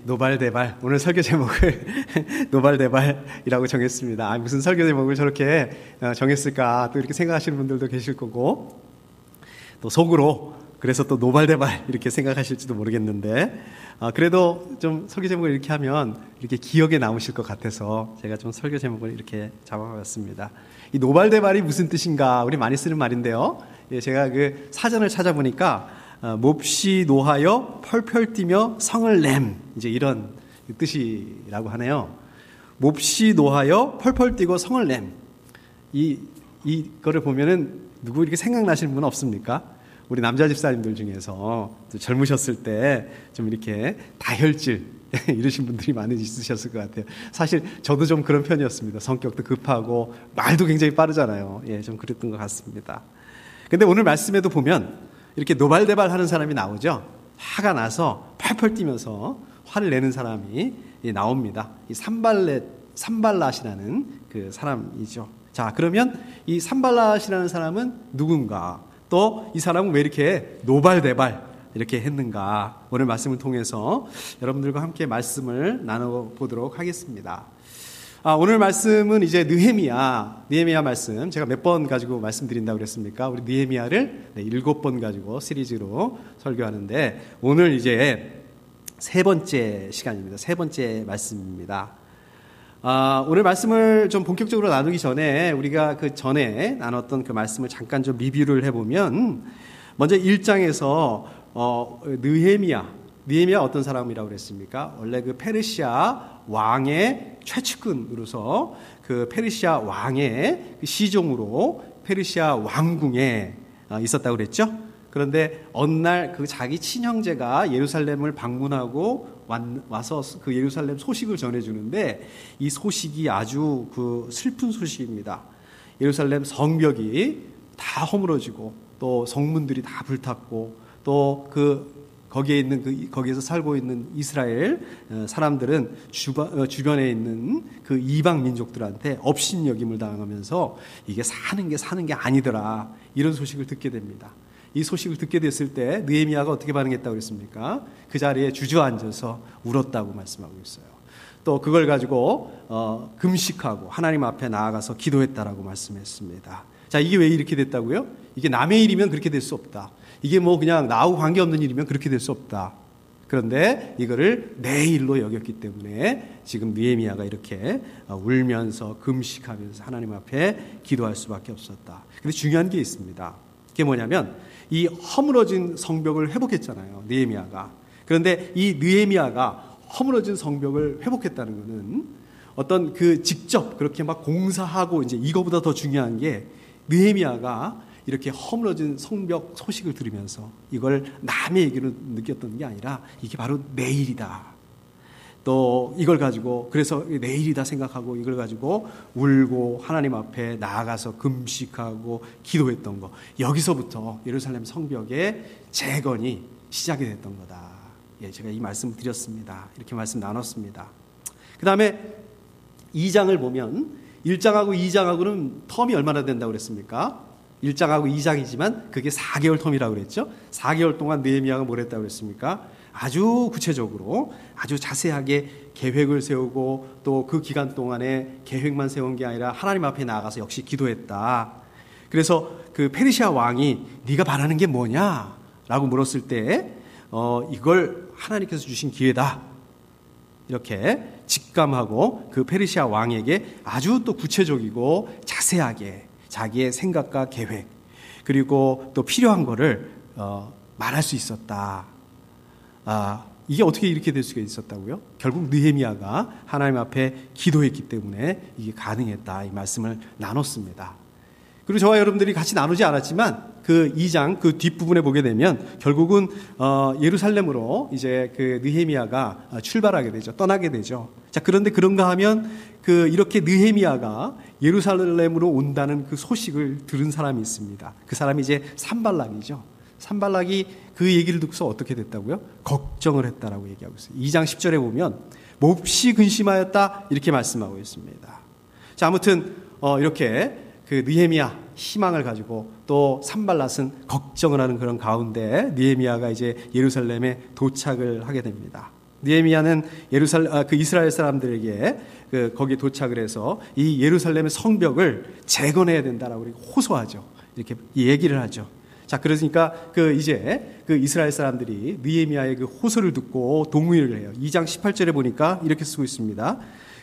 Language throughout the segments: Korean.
노발대발. 오늘 설교 제목을 노발대발이라고 정했습니다. 무슨 설교 제목을 저렇게 정했을까 또 이렇게 생각하시는 분들도 계실 거고, 또 속으로 그래서 또 노발대발 이렇게 생각하실지도 모르겠는데, 그래도 좀 설교 제목을 이렇게 하면 이렇게 기억에 남으실 것 같아서 제가 좀 설교 제목을 이렇게 잡아봤습니다. 이 노발대발이 무슨 뜻인가? 우리 많이 쓰는 말인데요. 제가 그 사전을 찾아보니까 몹시 노하여 펄펄 뛰며 성을 냄, 이제 이런 뜻이라고 하네요. 몹시 노하여 펄펄 뛰고 성을 냄. 이거를 보면은 누구 이렇게 생각나시는 분 없습니까? 우리 남자 집사님들 중에서 또 젊으셨을 때 좀 이렇게 다혈질 이러신 분들이 많이 있으셨을 것 같아요. 사실 저도 좀 그런 편이었습니다. 성격도 급하고 말도 굉장히 빠르잖아요. 좀 그랬던 것 같습니다. 근데 오늘 말씀에도 보면 이렇게 노발대발 하는 사람이 나오죠. 화가 나서 펄펄 뛰면서 화를 내는 사람이 나옵니다. 이 산발랏이라는 그 사람이죠. 자, 그러면 이 산발랏이라는 사람은 누군가? 또 이 사람은 왜 이렇게 노발대발 이렇게 했는가? 오늘 말씀을 통해서 여러분들과 함께 말씀을 나눠보도록 하겠습니다. 오늘 말씀은 이제 느헤미야 말씀, 제가 몇 번 가지고 말씀드린다고 그랬습니까? 우리 느헤미야를 7번 가지고 시리즈로 설교하는데, 오늘 이제 세 번째 시간입니다. 세 번째 말씀입니다. 오늘 말씀을 좀 본격적으로 나누기 전에 우리가 그 전에 나눴던 그 말씀을 잠깐 좀 리뷰를 해보면, 먼저 1장에서 느헤미야 어떤 사람이라고 그랬습니까? 원래 그 페르시아 왕의 최측근으로서 그 페르시아 왕의 시종으로 페르시아 왕궁에 있었다고 그랬죠. 그런데 어느 날 그 자기 친형제가 예루살렘을 방문하고 와서 그 예루살렘 소식을 전해주는데, 이 소식이 아주 그 슬픈 소식입니다. 예루살렘 성벽이 다 허물어지고 또 성문들이 다 불탔고, 또 거기에서 살고 있는 이스라엘 사람들은 주변에 있는 그 이방 민족들한테 업신여김을 당하면서 이게 사는 게 아니더라, 이런 소식을 듣게 됩니다. 이 소식을 듣게 됐을 때 느헤미야가 어떻게 반응했다고 그랬습니까? 그 자리에 주저앉아서 울었다고 말씀하고 있어요. 또 그걸 가지고 금식하고 하나님 앞에 나아가서 기도했다라고 말씀했습니다. 자, 이게 왜 이렇게 됐다고요? 이게 남의 일이면 그렇게 될 수 없다. 이게 뭐 그냥 나하고 관계없는 일이면 그렇게 될 수 없다. 그런데 이거를 내 일로 여겼기 때문에 지금 느헤미야가 이렇게 울면서 금식하면서 하나님 앞에 기도할 수밖에 없었다. 근데 중요한 게 있습니다. 그게 뭐냐면 이 허물어진 성벽을 회복했잖아요, 느헤미야가. 그런데 이 느헤미야가 허물어진 성벽을 회복했다는 것은 어떤 그 직접 그렇게 막 공사하고, 이제 이거보다 더 중요한 게 느헤미야가 이렇게 허물어진 성벽 소식을 들으면서 이걸 남의 얘기로 느꼈던 게 아니라 이게 바로 내 일이다. 또 이걸 가지고 그래서 내 일이다 생각하고 이걸 가지고 울고 하나님 앞에 나아가서 금식하고 기도했던 거, 여기서부터 예루살렘 성벽의 재건이 시작이 됐던 거다. 제가 이 말씀을 드렸습니다. 이렇게 말씀 나눴습니다. 그 다음에 2장을 보면 1장하고 2장하고는 텀이 얼마나 된다고 그랬습니까? 1장하고 2장이지만 그게 4개월 텀이라고 그랬죠. 4개월 동안 느헤미야가 뭘 했다고 그랬습니까? 아주 구체적으로 아주 자세하게 계획을 세우고, 또 그 기간 동안에 계획만 세운 게 아니라 하나님 앞에 나아가서 역시 기도했다. 그래서 그 페르시아 왕이 네가 바라는 게 뭐냐? 라고 물었을 때 이걸 하나님께서 주신 기회다, 이렇게 직감하고 그 페르시아 왕에게 아주 또 구체적이고 자세하게 자기의 생각과 계획, 그리고 또 필요한 거를 말할 수 있었다. 이게 어떻게 이렇게 될 수가 있었다고요? 결국 느헤미야가 하나님 앞에 기도했기 때문에 이게 가능했다, 이 말씀을 나눴습니다. 그리고 저와 여러분들이 같이 나누지 않았지만 그 2장 그 뒷부분에 보게 되면 결국은 예루살렘으로 이제 그 느헤미야가 출발하게 되죠. 떠나게 되죠. 자, 그런데 그런가 하면 이렇게 느헤미야가 예루살렘으로 온다는 그 소식을 들은 사람이 있습니다. 그 사람이 이제 산발락이죠. 산발락이 그 얘기를 듣고서 어떻게 됐다고요? 걱정을 했다라고 얘기하고 있어요. 2장 10절에 보면 몹시 근심하였다, 이렇게 말씀하고 있습니다. 자, 아무튼 이렇게 그 느헤미야 희망을 가지고 또 산발랏은 걱정을 하는 그런 가운데 느헤미야가 이제 예루살렘에 도착을 하게 됩니다. 느헤미야는 그 이스라엘 사람들에게 거기에 도착을 해서 이 예루살렘의 성벽을 재건해야 된다라고 호소하죠. 이렇게 얘기를 하죠. 자, 그러니까 이제 이스라엘 사람들이 느헤미야의 그 호소를 듣고 동의를 해요. 2장 18절에 보니까 이렇게 쓰고 있습니다.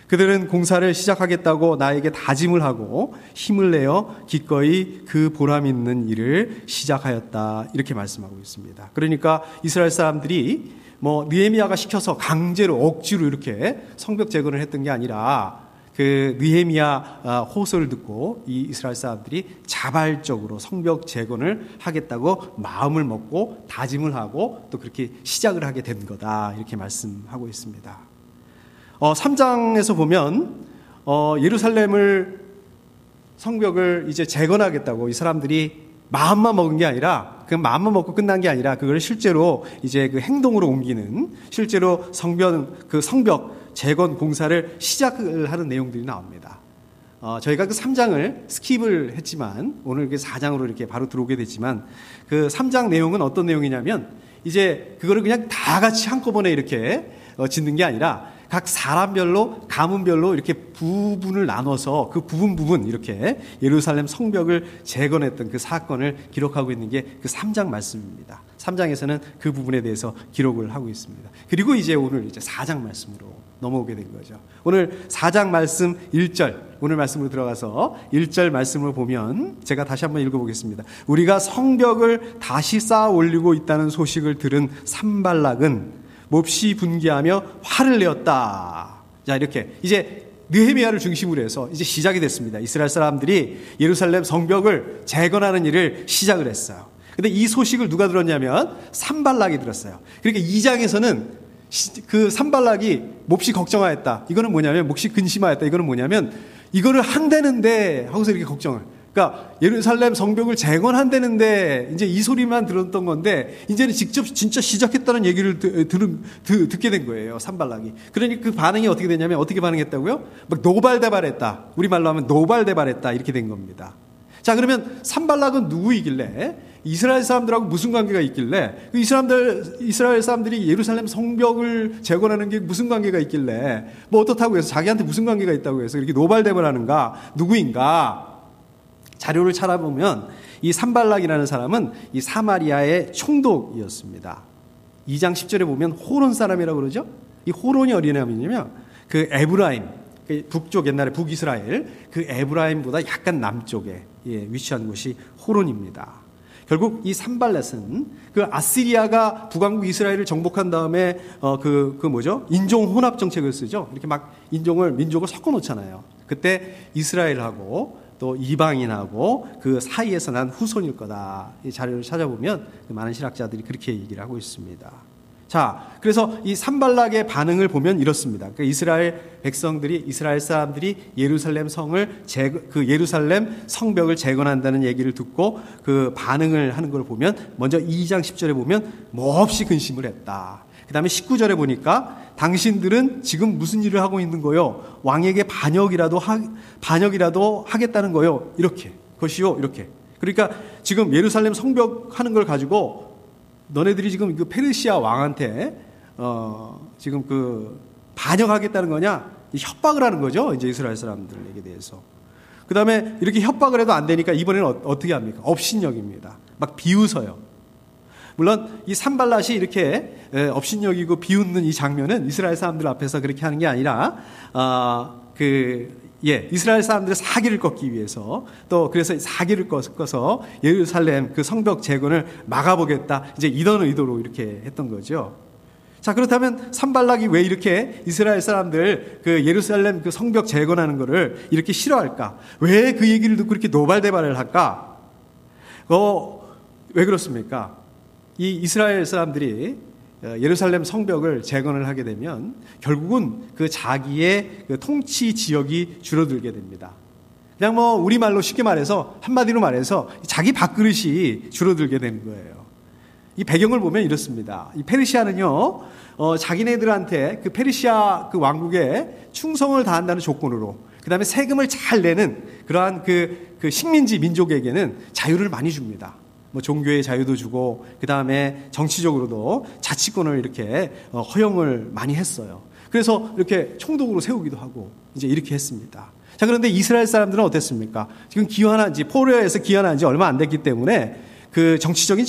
그들은 공사를 시작하겠다고 나에게 다짐을 하고 힘을 내어 기꺼이 그 보람 있는 일을 시작하였다. 이렇게 말씀하고 있습니다. 그러니까 이스라엘 사람들이 느헤미야가 시켜서 강제로 억지로 이렇게 성벽 재건을 했던 게 아니라 그 느헤미야 호소를 듣고 이 이스라엘 사람들이 자발적으로 성벽 재건을 하겠다고 마음을 먹고 다짐을 하고 또 그렇게 시작을 하게 된 거다. 이렇게 말씀하고 있습니다. 3장에서 보면 예루살렘을 성벽을 이제 재건하겠다고 이 사람들이 마음만 먹은 게 아니라 그 마음만 먹고 끝난 게 아니라 그걸 실제로 이제 그 행동으로 옮기는 실제로 성벽 재건 공사를 시작을 하는 내용들이 나옵니다. 저희가 그 3장을 스킵을 했지만 오늘 그 4장으로 이렇게 바로 들어오게 됐지만 그 3장 내용은 어떤 내용이냐면 이제 그거를 그냥 다 같이 한꺼번에 이렇게 짓는 게 아니라 각 사람별로 가문별로 이렇게 부분을 나눠서 그 부분 이렇게 예루살렘 성벽을 재건했던 그 사건을 기록하고 있는 게 그 3장 말씀입니다. 3장에서는 그 부분에 대해서 기록을 하고 있습니다. 그리고 이제 오늘 이제 4장 말씀으로 넘어오게 된 거죠. 오늘 4장 말씀 1절, 오늘 말씀으로 들어가서 1절 말씀을 보면 제가 다시 한번 읽어보겠습니다. 우리가 성벽을 다시 쌓아 올리고 있다는 소식을 들은 산발락은 몹시 분개하며 화를 내었다. 자, 이렇게 이제 느헤미야를 중심으로 해서 이제 시작이 됐습니다. 이스라엘 사람들이 예루살렘 성벽을 재건하는 일을 시작을 했어요. 근데 이 소식을 누가 들었냐면 산발락이 들었어요. 그러니까 2장에서는 그 산발락이 몹시 걱정하였다. 이거는 뭐냐면 몹시 근심하였다. 이거는 뭐냐면 이거를 한다는데 하고서 이렇게 걱정을. 그러니까 예루살렘 성벽을 재건한다는데 이제 이 소리만 들었던 건데 이제는 직접 진짜 시작했다는 얘기를 듣게 된 거예요. 산발락이. 그러니 그 반응이 어떻게 되냐면 어떻게 반응했다고요? 막 노발대발했다. 우리말로 하면 노발대발했다. 이렇게 된 겁니다. 자, 그러면 산발락은 누구이길래 이스라엘 사람들하고 무슨 관계가 있길래 이스라엘 사람들이 예루살렘 성벽을 재건하는 게 무슨 관계가 있길래 뭐 어떻다고 해서 자기한테 무슨 관계가 있다고 해서 이렇게 노발대발하는가? 누구인가? 자료를 찾아보면 이 산발락이라는 사람은 이 사마리아의 총독이었습니다. 2장 10절에 보면 호론 사람이라고 그러죠. 이 호론이 어디냐면요, 그 에브라임, 그 북쪽 옛날에 북이스라엘 그 에브라임보다 약간 남쪽에 위치한 곳이 호론입니다. 결국 이 산발렛은 그 아시리아가 북왕국 이스라엘을 정복한 다음에 인종 혼합 정책을 쓰죠. 이렇게 막 민족을 섞어 놓잖아요. 그때 이스라엘하고 또 이방인하고 그 사이에서 난 후손일 거다. 이 자료를 찾아보면 많은 신학자들이 그렇게 얘기를 하고 있습니다. 자, 그래서 이 산발락의 반응을 보면 이렇습니다. 그러니까 이스라엘 사람들이 예루살렘 예루살렘 성벽을 재건한다는 얘기를 듣고 그 반응을 하는 걸 보면 먼저 2장 10절에 보면 몹시 근심을 했다. 그 다음에 19절에 보니까 당신들은 지금 무슨 일을 하고 있는 거요? 왕에게 반역이라도 하겠다는 거요? 이렇게. 그것이요? 이렇게. 그러니까 지금 예루살렘 성벽 하는 걸 가지고 너네들이 지금 그 페르시아 왕한테 지금 반역하겠다는 거냐? 협박을 하는 거죠. 이제 이스라엘 사람들에게 대해서. 그 다음에 이렇게 협박을 해도 안 되니까 이번에는 어떻게 합니까? 업신여깁니다. 막 비웃어요. 물론 이 산발랏이 이렇게 업신여기고 비웃는 이 장면은 이스라엘 사람들 앞에서 그렇게 하는 게 아니라 이스라엘 사람들의 사기를 꺾기 위해서 또 그래서 사기를 꺾어서 예루살렘 그 성벽 재건을 막아보겠다. 이제 이런 의도로 이렇게 했던 거죠. 자, 그렇다면 산발락이 왜 이렇게 이스라엘 사람들 그 예루살렘 그 성벽 재건하는 거를 이렇게 싫어할까? 왜 그 얘기를 듣고 이렇게 노발대발을 할까? 왜 그렇습니까? 이 이스라엘 사람들이 예루살렘 성벽을 재건을 하게 되면 결국은 그 자기의 그 통치 지역이 줄어들게 됩니다. 그냥 우리말로 쉽게 말해서 한마디로 말해서 자기 밥그릇이 줄어들게 되는 거예요. 이 배경을 보면 이렇습니다. 이 페르시아는요, 자기네들한테 그 페르시아 그 왕국에 충성을 다한다는 조건으로 그 다음에 세금을 잘 내는 그러한 그 식민지 민족에게는 자유를 많이 줍니다. 뭐 종교의 자유도 주고 그 다음에 정치적으로도 자치권을 이렇게 허용을 많이 했어요. 그래서 이렇게 총독으로 세우기도 하고 이제 이렇게 했습니다. 자, 그런데 이스라엘 사람들은 어땠습니까? 지금 기환한 지 포로에서 기환한 지 얼마 안 됐기 때문에 그 정치적인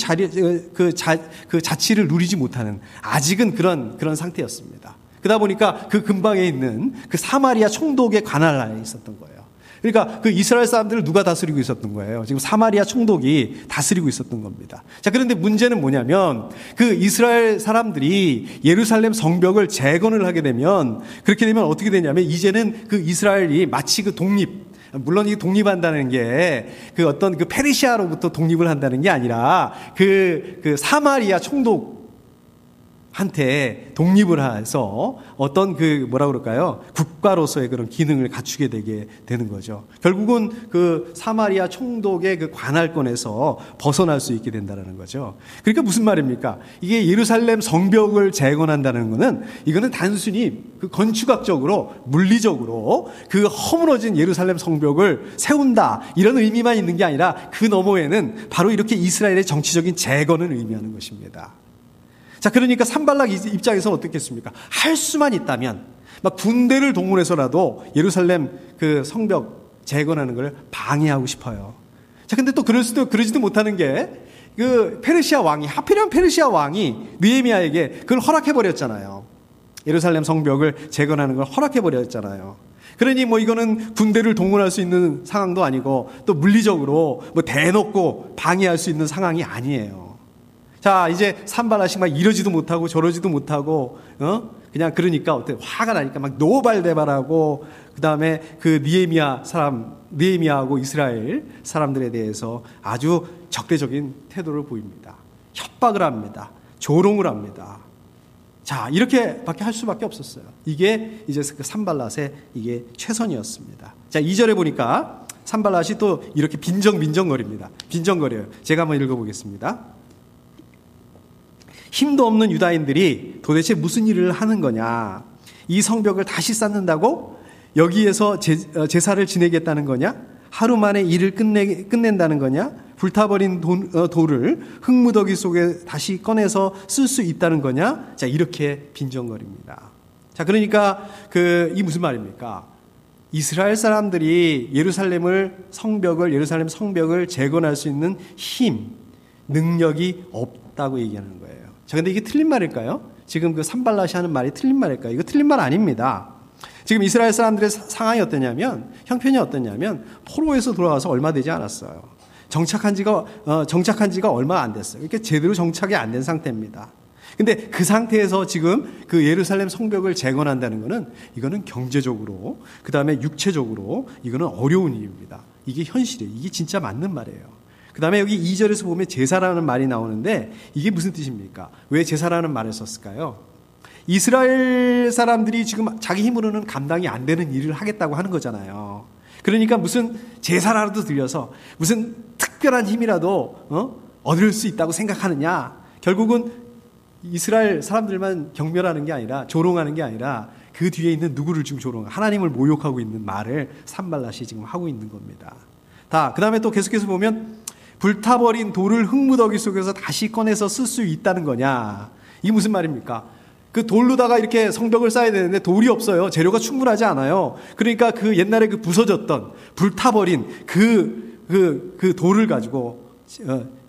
그 자치를 누리지 못하는 아직은 그런 상태였습니다. 그러다 보니까 그 근방에 있는 그 사마리아 총독의 관할 하에 있었던 거예요. 그러니까 그 이스라엘 사람들을 누가 다스리고 있었던 거예요? 지금 사마리아 총독이 다스리고 있었던 겁니다. 자, 그런데 문제는 뭐냐면 그 이스라엘 사람들이 예루살렘 성벽을 재건을 하게 되면 그렇게 되면 어떻게 되냐면 이제는 그 이스라엘이 마치 그 물론 이 독립한다는 게 그 어떤 그 페르시아로부터 독립을 한다는 게 아니라 그 사마리아 총독한테 독립을 해서 어떤 그 뭐라 그럴까요? 국가로서의 그런 기능을 갖추게 되게 되는 거죠. 결국은 그 사마리아 총독의 그 관할권에서 벗어날 수 있게 된다는 거죠. 그러니까 무슨 말입니까? 이게 예루살렘 성벽을 재건한다는 거는 이거는 단순히 그 건축학적으로 물리적으로 그 허물어진 예루살렘 성벽을 세운다 이런 의미만 있는 게 아니라 그 너머에는 바로 이렇게 이스라엘의 정치적인 재건을 의미하는 것입니다. 자, 그러니까 산발락 입장에서 어떻겠습니까? 할 수만 있다면 막 군대를 동원해서라도 예루살렘 그 성벽 재건하는 걸 방해하고 싶어요. 자, 근데 또 그러지도 못하는 게 그 페르시아 왕이 하필이면 페르시아 왕이 느헤미야에게 그걸 허락해 버렸잖아요. 예루살렘 성벽을 재건하는 걸 허락해 버렸잖아요. 그러니 뭐 이거는 군대를 동원할 수 있는 상황도 아니고 또 물리적으로 뭐 대놓고 방해할 수 있는 상황이 아니에요. 자, 이제 산발라식 막 이러지도 못하고 저러지도 못하고, 그냥 그러니까 화가 나니까 막 노발대발하고, 그 다음에 그 느헤미야하고 이스라엘 사람들에 대해서 아주 적대적인 태도를 보입니다. 협박을 합니다. 조롱을 합니다. 자, 이렇게밖에 할 수밖에 없었어요. 이게 이제 그 산발랏의 이게 최선이었습니다. 자, 2절에 보니까 산발랏이 또 이렇게 빈정거립니다. 빈정거려요. 제가 한번 읽어보겠습니다. 힘도 없는 유다인들이 도대체 무슨 일을 하는 거냐? 이 성벽을 다시 쌓는다고? 여기에서 제사를 지내겠다는 거냐? 하루 만에 일을 끝낸다는 거냐? 불타버린 돌을 흙무더기 속에 다시 꺼내서 쓸 수 있다는 거냐? 자, 이렇게 빈정거립니다. 자, 그러니까 이 무슨 말입니까? 이스라엘 사람들이 예루살렘 성벽을 재건할 수 있는 힘, 능력이 없다고 얘기하는 거예요. 자, 근데 이게 틀린 말일까요? 지금 그 산발랏이 하는 말이 틀린 말일까요? 이거 틀린 말 아닙니다. 지금 이스라엘 사람들의 상황이 형편이 어떠냐면, 포로에서 돌아와서 얼마 되지 않았어요. 정착한 지가 얼마 안 됐어요. 이렇게 제대로 정착이 안 된 상태입니다. 근데 그 상태에서 지금 그 예루살렘 성벽을 재건한다는 거는 이거는 경제적으로, 그 다음에 육체적으로 이거는 어려운 일입니다. 이게 현실이에요. 이게 진짜 맞는 말이에요. 그 다음에 여기 2절에서 보면 제사라는 말이 나오는데 이게 무슨 뜻입니까? 왜 제사라는 말을 썼을까요? 이스라엘 사람들이 지금 자기 힘으로는 감당이 안 되는 일을 하겠다고 하는 거잖아요. 그러니까 무슨 제사라도 들려서 무슨 특별한 힘이라도 얻을 수 있다고 생각하느냐? 결국은 이스라엘 사람들만 경멸하는 게 아니라 조롱하는 게 아니라 그 뒤에 있는 누구를 지금 하나님을 모욕하고 있는 말을 산발랏이 지금 하고 있는 겁니다. 그 다음에 또 계속해서 보면 불타버린 돌을 흙무더기 속에서 다시 꺼내서 쓸 수 있다는 거냐? 이게 무슨 말입니까? 그 돌로다가 이렇게 성벽을 쌓아야 되는데 돌이 없어요. 재료가 충분하지 않아요. 그러니까 그 옛날에 그 부서졌던 불타버린 그 돌을 가지고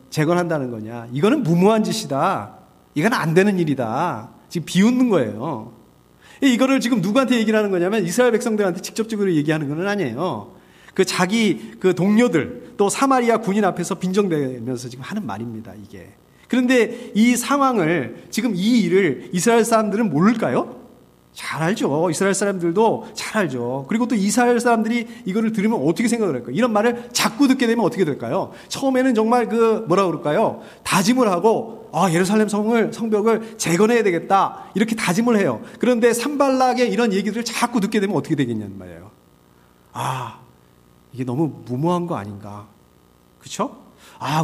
재건한다는 거냐? 이거는 무모한 짓이다. 이건 안 되는 일이다. 지금 비웃는 거예요. 이거를 지금 누구한테 얘기를 하는 거냐면 이스라엘 백성들한테 직접적으로 얘기하는 건 아니에요. 자기 동료들 또 사마리아 군인 앞에서 빈정대면서 지금 하는 말입니다, 이게. 그런데 이 상황을 지금 이 일을 이스라엘 사람들은 모를까요? 잘 알죠. 이스라엘 사람들도 잘 알죠. 그리고 또 이스라엘 사람들이 이거를 들으면 어떻게 생각을 할까요? 이런 말을 자꾸 듣게 되면 어떻게 될까요? 처음에는 정말 뭐라 그럴까요? 다짐을 하고 예루살렘 성벽을 재건해야 되겠다 이렇게 다짐을 해요. 그런데 산발락의 이런 얘기들을 자꾸 듣게 되면 어떻게 되겠냐는 말이에요. 이게 너무 무모한 거 아닌가? 그렇죠?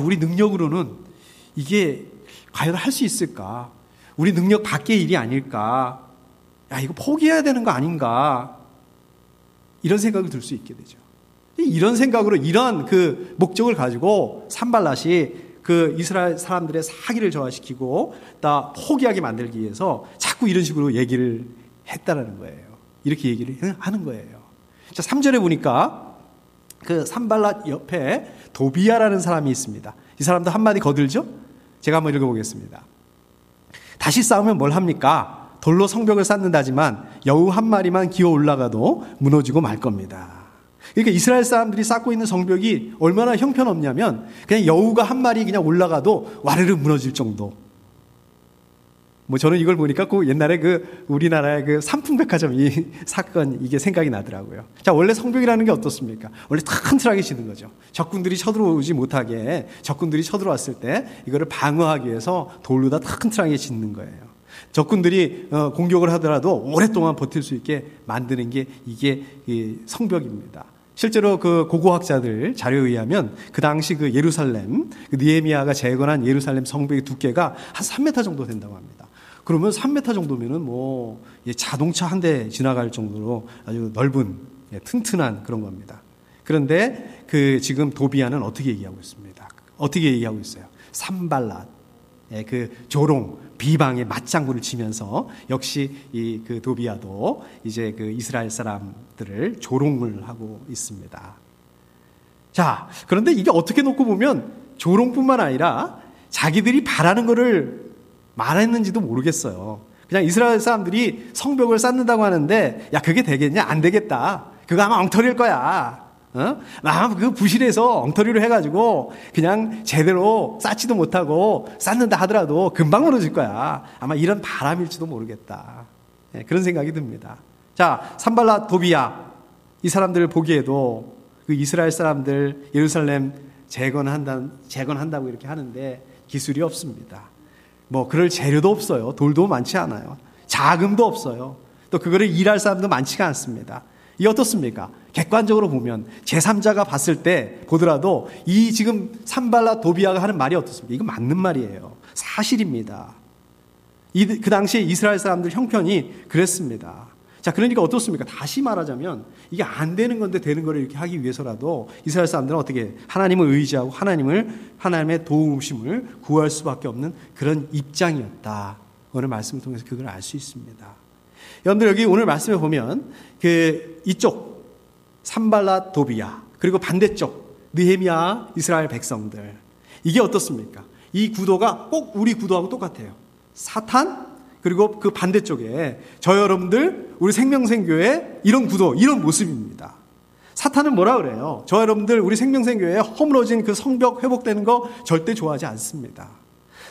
우리 능력으로는 이게 과연 할 수 있을까? 우리 능력 밖의 일이 아닐까? 이거 포기해야 되는 거 아닌가? 이런 생각을 들 수 있게 되죠. 이런 생각으로 이러한 그 목적을 가지고 산발랏이 그 이스라엘 사람들의 사기를 저하시키고 다 포기하게 만들기 위해서 자꾸 이런 식으로 얘기를 했다라는 거예요. 이렇게 얘기를 하는 거예요. 자, 3절에 보니까 그 산발랏 옆에 도비야라는 사람이 있습니다. 이 사람도 한마디 거들죠? 제가 한번 읽어보겠습니다. 다시 싸우면 뭘 합니까? 돌로 성벽을 쌓는다지만 여우 한 마리만 기어 올라가도 무너지고 말 겁니다. 그러니까 이스라엘 사람들이 쌓고 있는 성벽이 얼마나 형편없냐면 그냥 여우가 한 마리 그냥 올라가도 와르르 무너질 정도. 뭐 저는 이걸 보니까 그 옛날에 그 우리나라의 그 삼풍백화점 이 사건 이게 생각이 나더라고요. 자, 원래 성벽이라는 게 어떻습니까? 원래 튼튼하게 짓는 거죠. 적군들이 쳐들어오지 못하게 적군들이 쳐들어왔을 때 이거를 방어하기 위해서 돌로 다 튼튼하게 짓는 거예요. 적군들이 공격을 하더라도 오랫동안 버틸 수 있게 만드는 게 이게 성벽입니다. 실제로 그 고고학자들 자료에 의하면 그 당시 그 예루살렘, 그 느헤미야가 재건한 예루살렘 성벽의 두께가 한 3m 정도 된다고 합니다. 그러면 3m 정도면은 뭐 자동차 한 대 지나갈 정도로 아주 넓은 튼튼한 그런 겁니다. 그런데 그 지금 도비야는 어떻게 얘기하고 있습니다. 어떻게 얘기하고 있어요? 산발랏, 그 조롱, 비방의 맞장구를 치면서 역시 이 그 도비야도 이제 그 이스라엘 사람들을 조롱을 하고 있습니다. 자, 그런데 이게 어떻게 놓고 보면 조롱뿐만 아니라 자기들이 바라는 거를 말했는지도 모르겠어요. 그냥 이스라엘 사람들이 성벽을 쌓는다고 하는데 야, 그게 되겠냐? 안 되겠다. 그거 아마 엉터리일 거야. 아마 그 부실해서 엉터리로 해가지고 그냥 제대로 쌓지도 못하고 쌓는다 하더라도 금방 무너질 거야. 아마 이런 바람일지도 모르겠다. 네, 그런 생각이 듭니다. 자, 산발랏 도비야 이 사람들을 보기에도 그 이스라엘 사람들 예루살렘 재건한다고 이렇게 하는데 기술이 없습니다. 뭐 그럴 재료도 없어요. 돌도 많지 않아요. 자금도 없어요. 또 그거를 일할 사람도 많지가 않습니다. 이 어떻습니까? 객관적으로 보면 제3자가 봤을 때 보더라도 이 지금 산발랏 도비야가 하는 말이 어떻습니까? 이거 맞는 말이에요. 사실입니다. 그 당시에 이스라엘 사람들 형편이 그랬습니다. 자, 그러니까 어떻습니까? 다시 말하자면 이게 안 되는 건데 되는 거를 이렇게 하기 위해서라도 이스라엘 사람들은 어떻게 하나님을 의지하고 하나님의 도우심을 구할 수밖에 없는 그런 입장이었다. 오늘 말씀을 통해서 그걸 알 수 있습니다. 여러분들 여기 오늘 말씀에 보면 그 이쪽 산발랏 도비야 그리고 반대쪽 느헤미야 이스라엘 백성들 이게 어떻습니까? 이 구도가 꼭 우리 구도하고 똑같아요. 사탄 그리고 그 반대쪽에 저 여러분들 우리 생명생교회 이런 구도 이런 모습입니다. 사탄은 뭐라 그래요? 저 여러분들 우리 생명생교회에 허물어진 그 성벽 회복되는 거 절대 좋아하지 않습니다.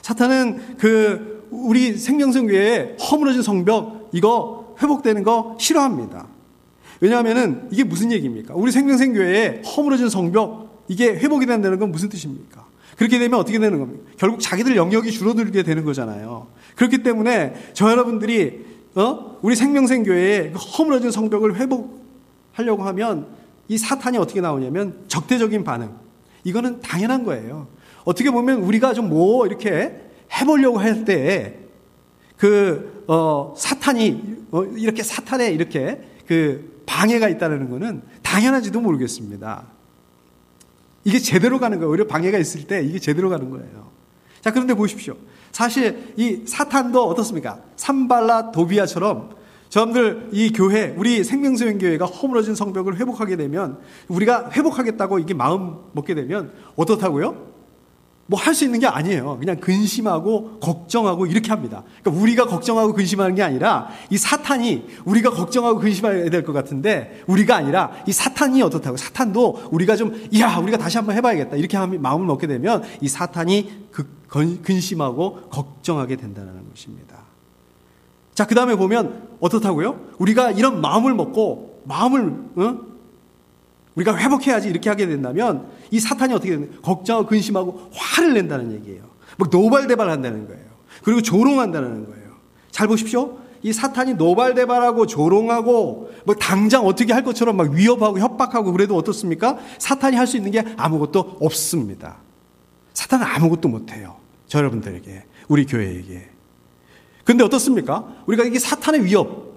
사탄은 그 우리 생명생교회에 허물어진 성벽 이거 회복되는 거 싫어합니다. 왜냐하면은 이게 무슨 얘기입니까? 우리 생명생교회에 허물어진 성벽 이게 회복이 된다는 건 무슨 뜻입니까? 그렇게 되면 어떻게 되는 겁니까? 결국 자기들 영역이 줄어들게 되는 거잖아요. 그렇기 때문에 저 여러분들이 우리 생명생교회에 허물어진 성벽을 회복하려고 하면 이 사탄이 어떻게 나오냐면 적대적인 반응. 이거는 당연한 거예요. 어떻게 보면 우리가 좀 뭐 이렇게 해보려고 할 때 사탄이 이렇게 사탄에 이렇게 그 방해가 있다는 거는 당연한지도 모르겠습니다. 이게 제대로 가는 거예요. 오히려 방해가 있을 때 이게 제대로 가는 거예요. 자, 그런데 보십시오. 사실 이 사탄도 어떻습니까? 산발랏 도비야처럼 저분들 이 교회, 우리 생명수행교회가 허물어진 성벽을 회복하게 되면 우리가 회복하겠다고 이게 마음 먹게 되면 어떻다고요? 뭐 할 수 있는 게 아니에요. 그냥 근심하고 걱정하고 이렇게 합니다. 그러니까 우리가 걱정하고 근심하는 게 아니라 이 사탄이 우리가 걱정하고 근심해야 될 것 같은데 우리가 아니라 이 사탄이 어떻다고? 사탄도 우리가 우리가 다시 한번 해봐야겠다. 이렇게 마음을 먹게 되면 이 사탄이 근심하고 걱정하게 된다는 것입니다. 자, 그 다음에 보면 어떻다고요? 우리가 이런 마음을 먹고 우리가 회복해야지 이렇게 하게 된다면 이 사탄이 어떻게 되는 거예요? 걱정하고 근심하고 화를 낸다는 얘기예요. 막 노발대발한다는 거예요. 그리고 조롱한다는 거예요. 잘 보십시오. 이 사탄이 노발대발하고 조롱하고 뭐 당장 어떻게 할 것처럼 막 위협하고 협박하고 그래도 어떻습니까? 사탄이 할 수 있는 게 아무것도 없습니다. 사탄은 아무것도 못해요. 저 여러분들에게, 우리 교회에게. 근데 어떻습니까? 우리가 이게 사탄의 위협,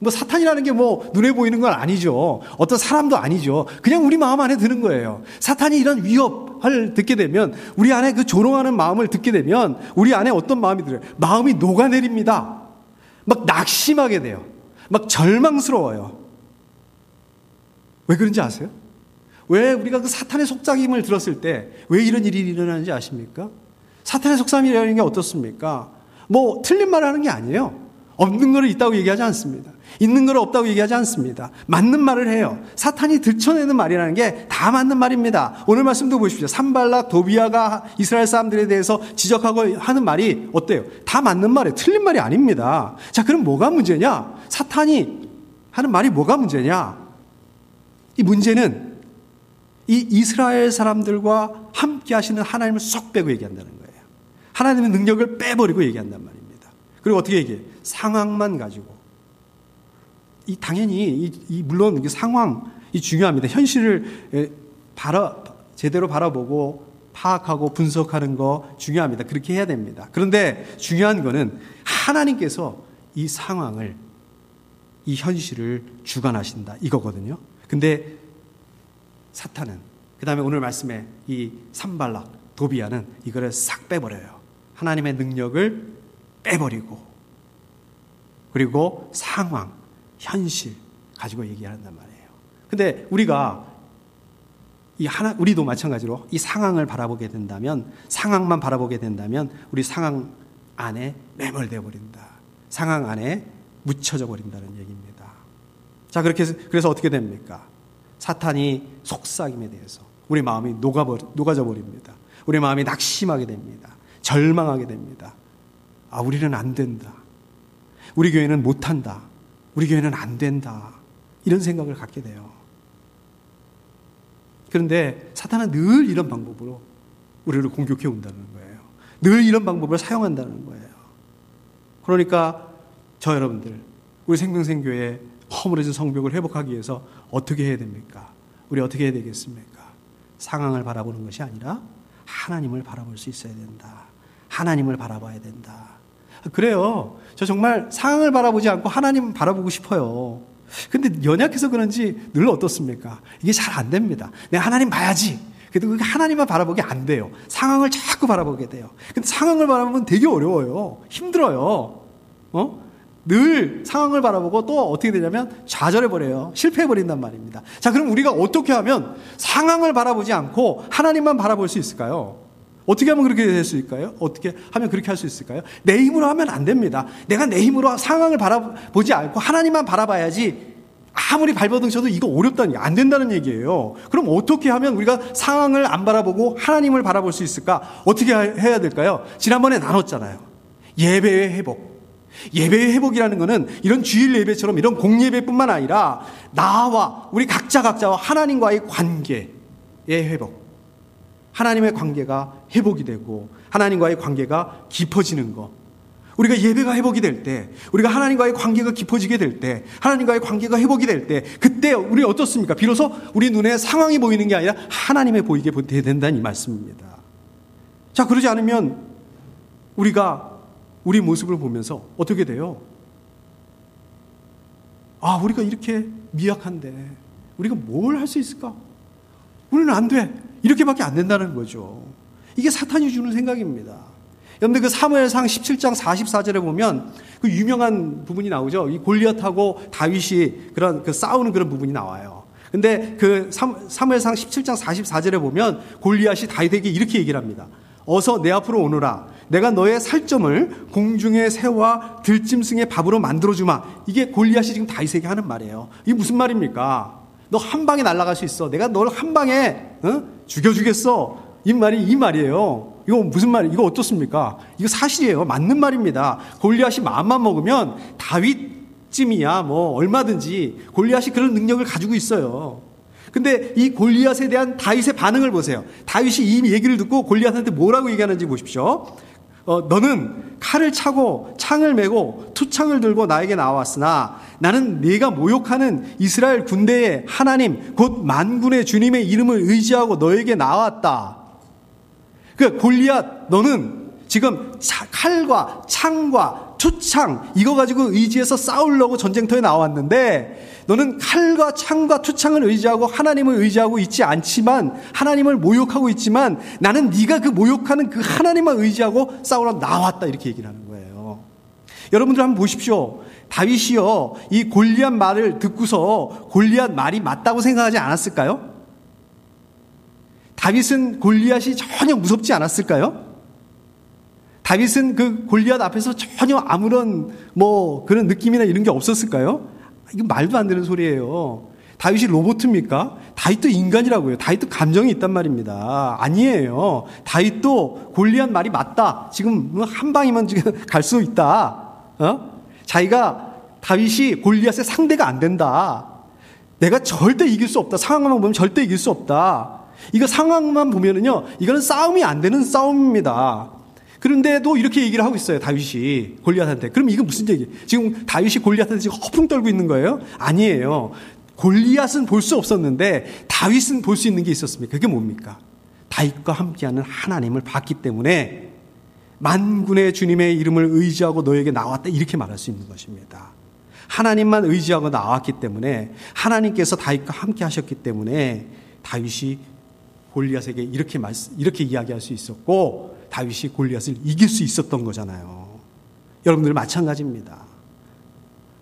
뭐 사탄이라는 게 뭐 눈에 보이는 건 아니죠. 어떤 사람도 아니죠. 그냥 우리 마음 안에 드는 거예요. 사탄이 이런 위협을 듣게 되면, 우리 안에 그 조롱하는 마음을 듣게 되면 우리 안에 어떤 마음이 들어요? 마음이 녹아내립니다. 막 낙심하게 돼요. 막 절망스러워요. 왜 그런지 아세요? 왜 우리가 그 사탄의 속삭임을 들었을 때 왜 이런 일이 일어나는지 아십니까? 사탄의 속삭임이라는 게 어떻습니까? 뭐 틀린 말을 하는 게 아니에요. 없는 거를 있다고 얘기하지 않습니다. 있는 거를 없다고 얘기하지 않습니다. 맞는 말을 해요. 사탄이 들춰내는 말이라는 게 다 맞는 말입니다. 오늘 말씀도 보십시오. 산발락, 도비아가 이스라엘 사람들에 대해서 지적하고 하는 말이 어때요? 다 맞는 말이에요. 틀린 말이 아닙니다. 자, 그럼 뭐가 문제냐? 사탄이 하는 말이 뭐가 문제냐? 이 문제는 이 이스라엘 사람들과 함께 하시는 하나님을 쏙 빼고 얘기한다는 거예요. 하나님의 능력을 빼버리고 얘기한단 말입니다. 그리고 어떻게 얘기해요? 상황만 가지고. 당연히 물론 이 상황이 중요합니다. 현실을 제대로 바라보고 파악하고 분석하는 거 중요합니다. 그렇게 해야 됩니다. 그런데 중요한 거는 하나님께서 이 상황을, 이 현실을 주관하신다, 이거거든요. 근데 사탄은, 그 다음에 오늘 말씀에 이 산발락, 도비아는 이거를 싹 빼버려요. 하나님의 능력을 빼버리고, 그리고 상황, 현실 가지고 얘기한단 말이에요. 근데 우리도 마찬가지로 이 상황을 바라보게 된다면, 상황만 바라보게 된다면 우리 상황 안에 매몰되어 버린다. 상황 안에 묻혀져 버린다는 얘기입니다. 자, 그래서 어떻게 됩니까? 사탄이 속삭임에 대해서 우리 마음이 녹아져 버립니다. 우리 마음이 낙심하게 됩니다. 절망하게 됩니다. 아, 우리는 안 된다. 우리 교회는 못한다. 우리 교회는 안 된다. 이런 생각을 갖게 돼요. 그런데 사탄은 늘 이런 방법으로 우리를 공격해 온다는 거예요. 늘 이런 방법을 사용한다는 거예요. 그러니까 저 여러분들, 우리 생명생교회 허물어진 성벽을 회복하기 위해서 어떻게 해야 됩니까? 우리 어떻게 해야 되겠습니까? 상황을 바라보는 것이 아니라 하나님을 바라볼 수 있어야 된다. 하나님을 바라봐야 된다. 그래요. 저 정말 상황을 바라보지 않고 하나님 바라보고 싶어요. 근데 연약해서 그런지 늘 어떻습니까? 이게 잘 안 됩니다. 내가 하나님 봐야지. 그래도 하나님만 바라보기 안 돼요. 상황을 자꾸 바라보게 돼요. 근데 상황을 바라보면 되게 어려워요. 힘들어요. 늘 상황을 바라보고 또 어떻게 되냐면 좌절해버려요. 실패해버린단 말입니다. 자, 그럼 우리가 어떻게 하면 상황을 바라보지 않고 하나님만 바라볼 수 있을까요? 어떻게 하면 그렇게 될 수 있을까요? 어떻게 하면 그렇게 할 수 있을까요? 내 힘으로 하면 안 됩니다. 내가 내 힘으로 상황을 바라보지 않고 하나님만 바라봐야지. 아무리 발버둥 쳐도 이거 어렵다는, 안 된다는 얘기예요. 그럼 어떻게 하면 우리가 상황을 안 바라보고 하나님을 바라볼 수 있을까? 어떻게 해야 될까요? 지난번에 나눴잖아요. 예배의 회복. 예배의 회복이라는 것은 이런 주일 예배처럼 이런 공예배뿐만 아니라 나와 우리 각자와 하나님과의 관계의 회복. 하나님의 관계가 회복이 되고 하나님과의 관계가 깊어지는 것. 우리가 예배가 회복이 될 때, 우리가 하나님과의 관계가 깊어지게 될 때, 하나님과의 관계가 회복이 될 때, 그때 우리 어떻습니까? 비로소 우리 눈에 상황이 보이는 게 아니라 하나님의 보이게 된다는 이 말씀입니다. 자, 그러지 않으면 우리가 우리 모습을 보면서 어떻게 돼요? 아, 우리가 이렇게 미약한데 우리가 뭘 할 수 있을까? 우리는 안 돼. 이렇게밖에 안 된다는 거죠. 이게 사탄이 주는 생각입니다. 여러분들 그 사무엘상 17장 44절에 보면 그 유명한 부분이 나오죠. 이 골리앗하고 다윗이 그런 싸우는 그런 부분이 나와요. 근데 그 사무엘상 17장 44절에 보면 골리앗이 다윗에게 이렇게 얘기를 합니다. 어서 내 앞으로 오너라. 내가 너의 살점을 공중의 새와 들짐승의 밥으로 만들어주마. 이게 골리앗이 지금 다윗에게 하는 말이에요. 이게 무슨 말입니까? 너 한 방에 날아갈 수 있어. 내가 너를 한 방에 죽여주겠어. 이 말이에요. 이거 무슨 말이에요? 이거 어떻습니까? 이거 사실이에요. 맞는 말입니다. 골리앗이 마음만 먹으면 다윗쯤이야 뭐 얼마든지 골리앗이 그런 능력을 가지고 있어요. 근데 이 골리앗에 대한 다윗의 반응을 보세요. 다윗이 이 얘기를 듣고 골리앗한테 뭐라고 얘기하는지 보십시오. 너는 칼을 차고 창을 메고 투창을 들고 나에게 나왔으나 나는 네가 모욕하는 이스라엘 군대의 하나님 곧 만군의 주님의 이름을 의지하고 너에게 나왔다. 그러니까 골리앗, 너는 지금 칼과 창과 투창 이거 가지고 의지해서 싸우려고 전쟁터에 나왔는데 너는 칼과 창과 투창을 의지하고 하나님을 의지하고 있지 않지만 하나님을 모욕하고 있지만 나는 네가 그 모욕하는 그 하나님만 의지하고 싸우러 나왔다 이렇게 얘기를 하는 거예요. 여러분들 한번 보십시오. 다윗이요 이 골리앗 말을 듣고서 골리앗 말이 맞다고 생각하지 않았을까요? 다윗은 골리앗이 전혀 무섭지 않았을까요? 다윗은 그 골리앗 앞에서 전혀 아무런 그런 느낌이나 이런 게 없었을까요? 이거 말도 안 되는 소리예요. 다윗이 로봇입니까? 다윗도 인간이라고요. 다윗도 감정이 있단 말입니다. 아니에요. 다윗도 골리앗 말이 맞다. 지금 한 방이면 지금 갈 수 있다. 자기가 다윗이 골리앗의 상대가 안 된다. 내가 절대 이길 수 없다. 상황만 보면 절대 이길 수 없다. 이거 상황만 보면은요, 이거는 싸움이 안 되는 싸움입니다. 그런데도 이렇게 얘기를 하고 있어요, 다윗이 골리앗한테. 그럼 이거 무슨 얘기? 지금 다윗이 골리앗한테 지금 허풍 떨고 있는 거예요? 아니에요. 골리앗은 볼 수 없었는데 다윗은 볼 수 있는 게 있었습니까? 그게 뭡니까? 다윗과 함께하는 하나님을 봤기 때문에 만군의 주님의 이름을 의지하고 너에게 나왔다 이렇게 말할 수 있는 것입니다. 하나님만 의지하고 나왔기 때문에 하나님께서 다윗과 함께 하셨기 때문에 다윗이 골리앗에게 이렇게 이야기할 수 있었고 다윗이 골리앗을 이길 수 있었던 거잖아요. 여러분들 마찬가지입니다.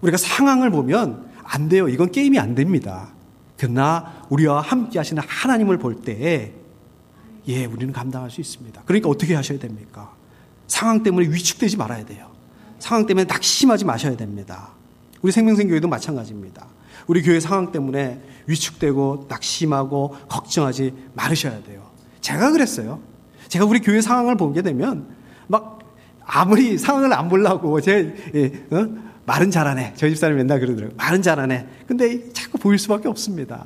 우리가 상황을 보면 안 돼요. 이건 게임이 안 됩니다. 그러나 우리와 함께 하시는 하나님을 볼 때 우리는 감당할 수 있습니다. 그러니까 어떻게 하셔야 됩니까? 상황 때문에 위축되지 말아야 돼요. 상황 때문에 낙심하지 마셔야 됩니다. 우리 생명생교회도 마찬가지입니다. 우리 교회 상황 때문에 위축되고 낙심하고 걱정하지 말으셔야 돼요. 제가 그랬어요. 제가 우리 교회 상황을 보게 되면 아무리 상황을 안 보려고 말은 잘하네. 저희 집사람이 맨날 그러더라고요. 말은 잘하네. 근데 자꾸 보일 수밖에 없습니다.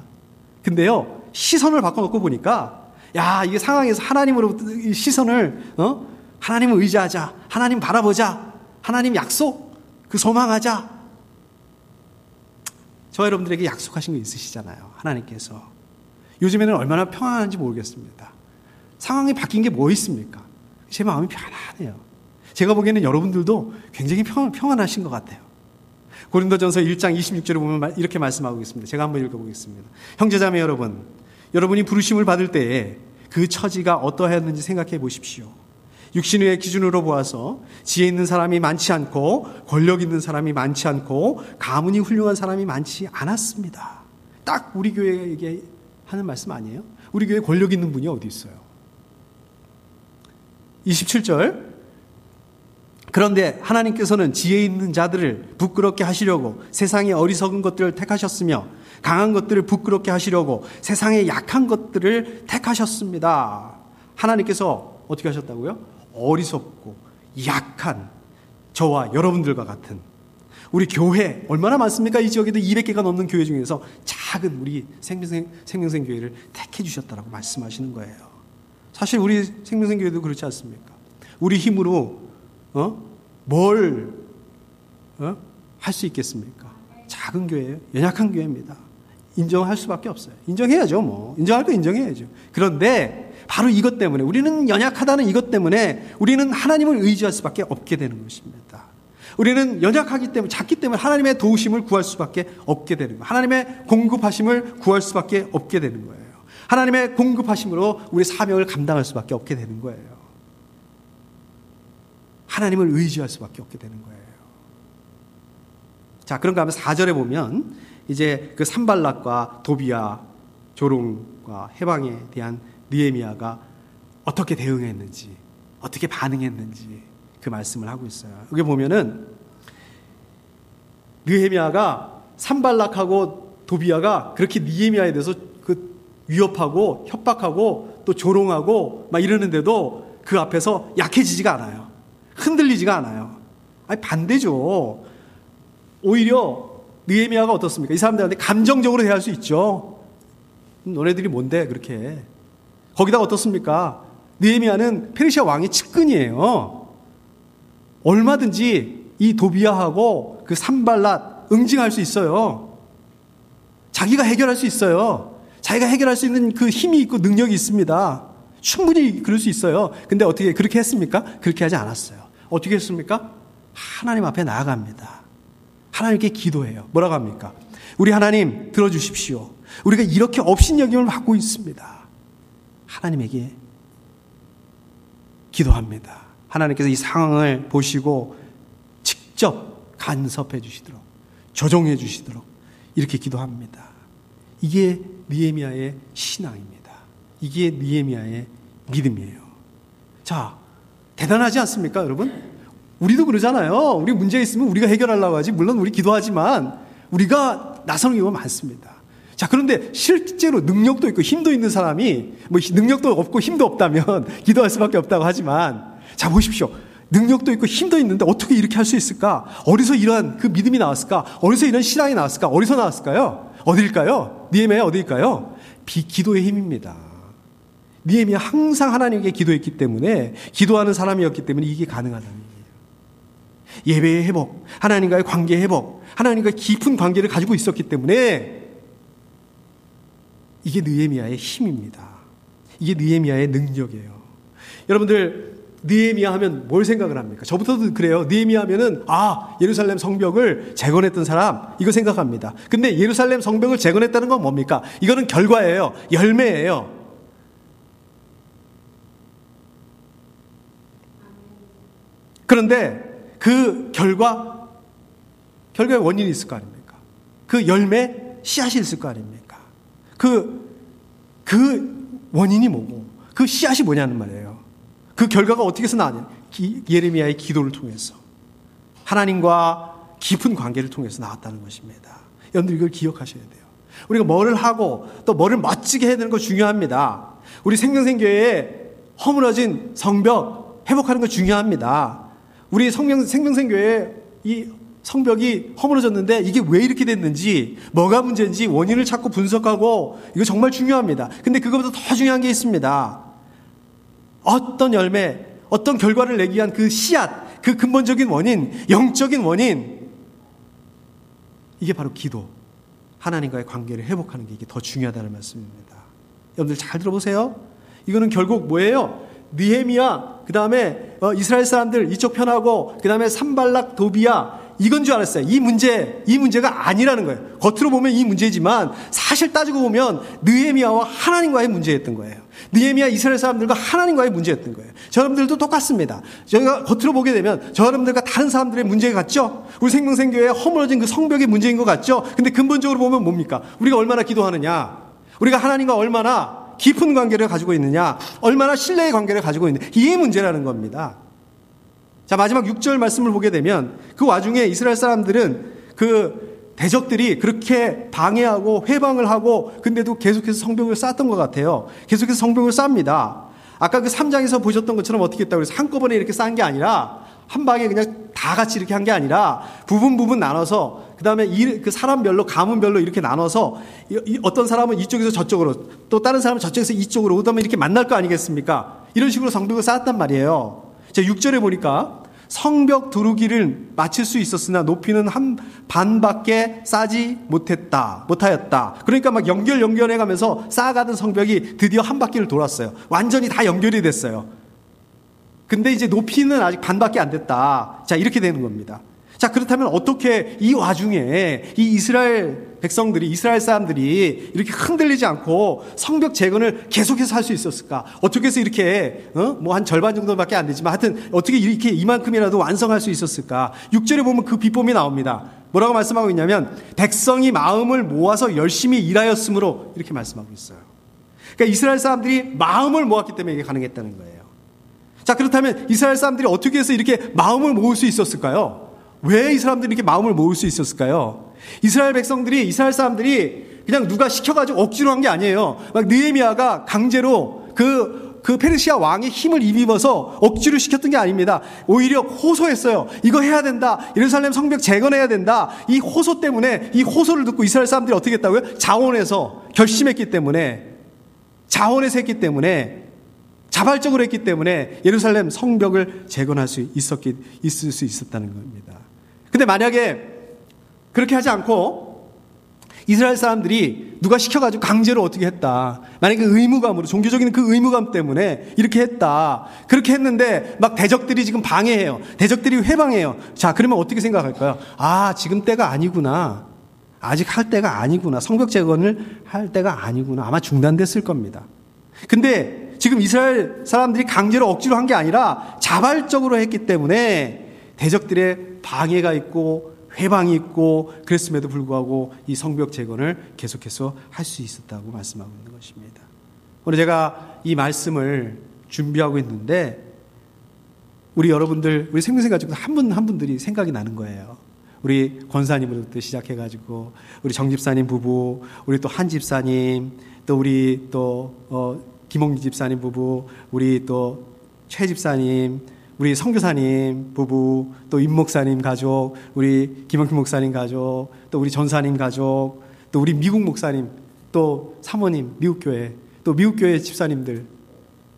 근데요, 시선을 바꿔놓고 보니까 이게 상황에서 하나님으로부터 시선을 하나님을 의지하자. 하나님 바라보자. 하나님 약속 그 소망하자. 저 여러분들에게 약속하신 거 있으시잖아요. 하나님께서. 요즘에는 얼마나 평안한지 모르겠습니다. 상황이 바뀐 게 뭐 있습니까? 제 마음이 편안해요. 제가 보기에는 여러분들도 굉장히 평안하신 것 같아요. 고린도전서 1장 26절에 보면 이렇게 말씀하고 있습니다. 제가 한번 읽어보겠습니다. 형제자매 여러분, 여러분이 부르심을 받을 때에 그 처지가 어떠하였는지 생각해 보십시오. 육신의 기준으로 보아서 지혜 있는 사람이 많지 않고 권력 있는 사람이 많지 않고 가문이 훌륭한 사람이 많지 않았습니다. 딱 우리 교회에게 하는 말씀 아니에요? 우리 교회에 권력 있는 분이 어디 있어요? 27절 그런데 하나님께서는 지혜 있는 자들을 부끄럽게 하시려고 세상의 어리석은 것들을 택하셨으며 강한 것들을 부끄럽게 하시려고 세상의 약한 것들을 택하셨습니다. 하나님께서 어떻게 하셨다고요? 어리석고 약한 저와 여러분들과 같은 우리 교회 얼마나 많습니까? 이 지역에도 200개가 넘는 교회 중에서 작은 우리 생명생 교회를 택해 주셨다라고 말씀하시는 거예요. 사실 우리 생명생 교회도 그렇지 않습니까? 우리 힘으로 뭘 할 수 있겠습니까? 작은 교회예요. 연약한 교회입니다. 인정할 수밖에 없어요. 인정해야죠. 인정할 거 인정해야죠. 그런데 바로 이것 때문에 우리는 연약하다는 이것 때문에 우리는 하나님을 의지할 수밖에 없게 되는 것입니다. 우리는 연약하기 때문에 작기 때문에 하나님의 도우심을 구할 수밖에 없게 되는 거예요. 하나님의 공급하심을 구할 수밖에 없게 되는 거예요. 하나님의 공급하심으로 우리 사명을 감당할 수밖에 없게 되는 거예요. 하나님을 의지할 수밖에 없게 되는 거예요. 자, 그런가 하면 4절에 보면 이제 그 산발락과 도비야 조롱과 해방에 대한 느헤미야가 어떻게 대응했는지, 어떻게 반응했는지 그 말씀을 하고 있어요. 여기 보면은 느헤미야가 산발락하고 도비야가 그렇게 느헤미야에 대해서 그 위협하고 협박하고 또 조롱하고 막 이러는데도 그 앞에서 약해지지가 않아요. 흔들리지가 않아요. 아니 반대죠. 오히려 느헤미야가 어떻습니까? 이 사람들한테 감정적으로 대할 수 있죠. 너네들이 뭔데 그렇게. 거기다가 어떻습니까? 느헤미야는 페르시아 왕의 측근이에요. 얼마든지 이 도비야하고 그 산발랏 응징할 수 있어요. 자기가 해결할 수 있어요. 자기가 해결할 수 있는 그 힘이 있고 능력이 있습니다. 충분히 그럴 수 있어요. 근데 어떻게 그렇게 했습니까? 그렇게 하지 않았어요. 어떻게 했습니까? 하나님 앞에 나아갑니다. 하나님께 기도해요. 뭐라고 합니까? 우리 하나님 들어주십시오. 우리가 이렇게 업신여김을 받고 있습니다. 하나님에게 기도합니다. 하나님께서 이 상황을 보시고 직접 간섭해 주시도록, 조종해 주시도록 이렇게 기도합니다. 이게 느헤미야의 신앙입니다. 이게 느헤미야의 믿음이에요. 자, 대단하지 않습니까, 여러분? 우리도 그러잖아요. 우리 문제 있으면 우리가 해결하려고 하지. 물론 우리 기도하지만 우리가 나서는 경우가 많습니다. 자, 그런데 실제로 능력도 있고 힘도 있는 사람이 뭐 능력도 없고 힘도 없다면 기도할 수밖에 없다고 하지만, 자, 보십시오. 능력도 있고 힘도 있는데 어떻게 이렇게 할 수 있을까? 어디서 이러한 그 믿음이 나왔을까? 어디서 이런 신앙이 나왔을까? 어디서 나왔을까요? 어디일까요? 느헤미야 어디일까요? 기도의 힘입니다. 느헤미야 항상 하나님께 기도했기 때문에, 기도하는 사람이었기 때문에 이게 가능하다는 얘기예요. 예배의 회복, 하나님과의 관계의 회복, 하나님과의 깊은 관계를 가지고 있었기 때문에 이게 느헤미야의 힘입니다. 이게 느헤미야의 능력이에요. 여러분들, 느헤미야 하면 뭘 생각을 합니까? 저부터도 그래요. 느헤미야 하면은 예루살렘 성벽을 재건했던 사람, 이거 생각합니다. 근데 예루살렘 성벽을 재건했다는 건 뭡니까? 이거는 결과예요. 열매예요. 그런데 그 결과의 원인이 있을 거 아닙니까? 그 열매, 씨앗이 있을 거 아닙니까? 그 원인이 뭐고, 그 씨앗이 뭐냐는 말이에요. 그 결과가 어떻게 해서 나왔냐? 예레미야의 기도를 통해서, 하나님과 깊은 관계를 통해서 나왔다는 것입니다. 여러분들 이걸 기억하셔야 돼요. 우리가 뭐를 하고 또 뭐를 멋지게 해야 되는 거 중요합니다. 우리 생명생교회에 허물어진 성벽 회복하는 거 중요합니다. 우리 생명생교회 이 성벽이 허물어졌는데 이게 왜 이렇게 됐는지, 뭐가 문제인지 원인을 찾고 분석하고, 이거 정말 중요합니다. 근데 그것보다 더 중요한 게 있습니다. 어떤 열매, 어떤 결과를 내기 위한 그 씨앗, 그 근본적인 원인, 영적인 원인, 이게 바로 기도, 하나님과의 관계를 회복하는 게 이게 더 중요하다는 말씀입니다. 여러분들 잘 들어보세요. 이거는 결국 뭐예요? 느헤미야, 그 다음에 이스라엘 사람들 이쪽 편하고, 그 다음에 산발락, 도비야, 이건 줄 알았어요. 이 문제가 아니라는 거예요. 겉으로 보면 이 문제지만 사실 따지고 보면 느헤미야와 하나님과의 문제였던 거예요. 느헤미야 이스라엘 사람들과 하나님과의 문제였던 거예요. 저여러분들도 똑같습니다. 저희가 겉으로 보게 되면 저여러분들과 다른 사람들의 문제가 같죠? 우리 생명생교회에 허물어진 그 성벽의 문제인 것 같죠? 근데 근본적으로 보면 뭡니까? 우리가 얼마나 기도하느냐, 우리가 하나님과 얼마나 깊은 관계를 가지고 있느냐, 얼마나 신뢰의 관계를 가지고 있느냐, 이게 문제라는 겁니다. 자, 마지막 6절 말씀을 보게 되면, 그 와중에 이스라엘 사람들은 그 대적들이 그렇게 방해하고 회방을 하고, 근데도 계속해서 성벽을 쌓았던 것 같아요. 계속해서 성벽을 쌓습니다. 아까 그 3장에서 보셨던 것처럼 어떻게 했다고 그래서 한꺼번에 이렇게 쌓은 게 아니라, 한 방에 그냥 다 같이 이렇게 한 게 아니라 부분 나눠서, 그 다음에 그 사람별로, 가문별로 이렇게 나눠서, 어떤 사람은 이쪽에서 저쪽으로, 또 다른 사람은 저쪽에서 이쪽으로, 그 다음에 이렇게 만날 거 아니겠습니까? 이런 식으로 성벽을 쌓았단 말이에요. 자, 6절에 보니까 성벽 두루기를 마칠 수 있었으나 높이는 한 반밖에 쌓지 못하였다. 그러니까 막 연결해 가면서 쌓아가던 성벽이 드디어 한 바퀴를 돌았어요. 완전히 다 연결이 됐어요. 근데 이제 높이는 아직 반밖에 안 됐다. 자, 이렇게 되는 겁니다. 자, 그렇다면 어떻게 이 와중에 이 이스라엘 백성들이, 이스라엘 사람들이 이렇게 흔들리지 않고 성벽 재건을 계속해서 할 수 있었을까? 어떻게 해서 이렇게, 뭐 한 절반 정도밖에 안 되지만 하여튼 어떻게 이렇게 이만큼이라도 완성할 수 있었을까? 6절에 보면 그 비법이 나옵니다. 뭐라고 말씀하고 있냐면, 백성이 마음을 모아서 열심히 일하였으므로, 이렇게 말씀하고 있어요. 그러니까 이스라엘 사람들이 마음을 모았기 때문에 이게 가능했다는 거예요. 자, 그렇다면 이스라엘 사람들이 어떻게 해서 이렇게 마음을 모을 수 있었을까요? 왜 이 사람들이 이렇게 마음을 모을 수 있었을까요? 이스라엘 사람들이 그냥 누가 시켜가지고 억지로 한 게 아니에요. 막 느헤미야가 강제로 그 페르시아 왕의 힘을 입어서 억지로 시켰던 게 아닙니다. 오히려 호소했어요. 이거 해야 된다. 예루살렘 성벽 재건해야 된다. 이 호소 때문에, 이 호소를 듣고 이스라엘 사람들이 어떻게 했다고요? 자원해서 결심했기 때문에, 자발적으로 했기 때문에 예루살렘 성벽을 재건할 수 있을 수 있었다는 겁니다. 근데 만약에 그렇게 하지 않고 이스라엘 사람들이 누가 시켜가지고 강제로 어떻게 했다. 만약에 의무감으로, 종교적인 그 의무감 때문에 이렇게 했다. 그렇게 했는데 막 대적들이 지금 방해해요. 대적들이 회방해요. 자, 그러면 어떻게 생각할까요? 아, 지금 때가 아니구나. 아직 할 때가 아니구나. 성벽 재건을 할 때가 아니구나. 아마 중단됐을 겁니다. 근데 지금 이스라엘 사람들이 강제로 억지로 한 게 아니라 자발적으로 했기 때문에 대적들의 방해가 있고 회방이 있고 그랬음에도 불구하고 이 성벽 재건을 계속해서 할 수 있었다고 말씀하고 있는 것입니다. 오늘 제가 이 말씀을 준비하고 있는데 우리 여러분들, 우리 생명생 가지고 한 분 한 분들이 생각이 나는 거예요. 우리 권사님으로부터 시작해가지고 우리 정 집사님 부부, 우리 또 한 집사님, 또 우리 또 김홍기 집사님 부부, 우리 또 최 집사님, 우리 선교사님 부부, 또 임 목사님 가족, 우리 김홍기 목사님 가족, 또 우리 전사님 가족, 또 우리 미국 목사님, 또 사모님 미국 교회, 또 미국 교회 집사님들,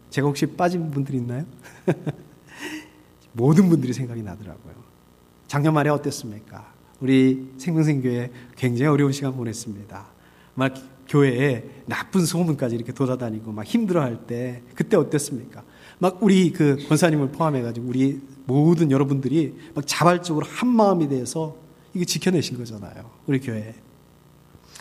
제가 혹시 빠진 분들이 있나요? 모든 분들이 생각이 나더라고요. 작년 말에 어땠습니까? 우리 생명생교회 굉장히 어려운 시간 보냈습니다. 막 교회에 나쁜 소문까지 이렇게 돌아다니고 막 힘들어할 때 그때 어땠습니까? 막 우리 그 권사님을 포함해가지고 우리 모든 여러분들이 막 자발적으로 한 마음이 돼서 이거 지켜내신 거잖아요. 우리 교회.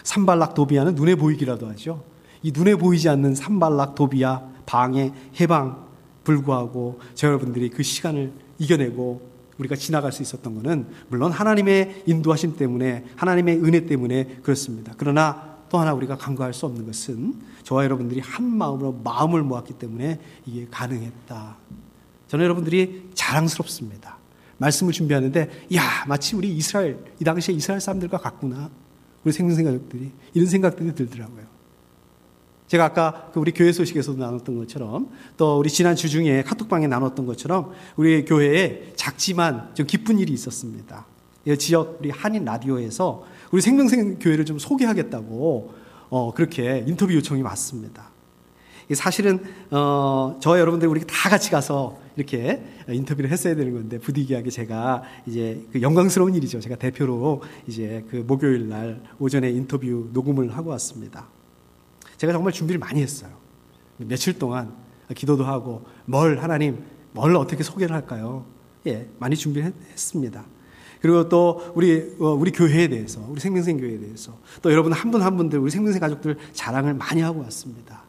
산발락 도비아는 눈에 보이기라도 하죠. 이 눈에 보이지 않는 산발락 도비아 방해 해방 불구하고 저 여러분들이 그 시간을 이겨내고 우리가 지나갈 수 있었던 것은 물론 하나님의 인도하심 때문에 하나님의 은혜 때문에 그렇습니다. 그러나 또 하나 우리가 간과할 수 없는 것은 저와 여러분들이 한 마음으로 마음을 모았기 때문에 이게 가능했다. 저는 여러분들이 자랑스럽습니다. 말씀을 준비하는데 마치 우리 이스라엘, 이 당시에 이스라엘 사람들과 같구나. 우리 생명생가족들이 이런 생각들이 들더라고요. 제가 아까 우리 교회 소식에서도 나눴던 것처럼 또 우리 지난 주 중에 카톡방에 나눴던 것처럼 우리 교회에 작지만 좀 기쁜 일이 있었습니다. 지역 우리 한인 라디오에서 우리 생명생 교회를 좀 소개하겠다고 그렇게 인터뷰 요청이 왔습니다. 사실은 저와 여러분들 우리 다 같이 가서 이렇게 인터뷰를 했어야 되는 건데 부득이하게 제가 이제 그 영광스러운 일이죠. 제가 대표로 이제 그 목요일 날 오전에 인터뷰 녹음을 하고 왔습니다. 제가 정말 준비를 많이 했어요. 며칠 동안 기도도 하고 하나님 뭘 어떻게 소개를 할까요? 많이 준비를 했습니다. 그리고 또 우리 교회에 대해서, 우리 생명생 교회에 대해서 또 여러분 한 분 한 분들 우리 생명생 가족들 자랑을 많이 하고 왔습니다.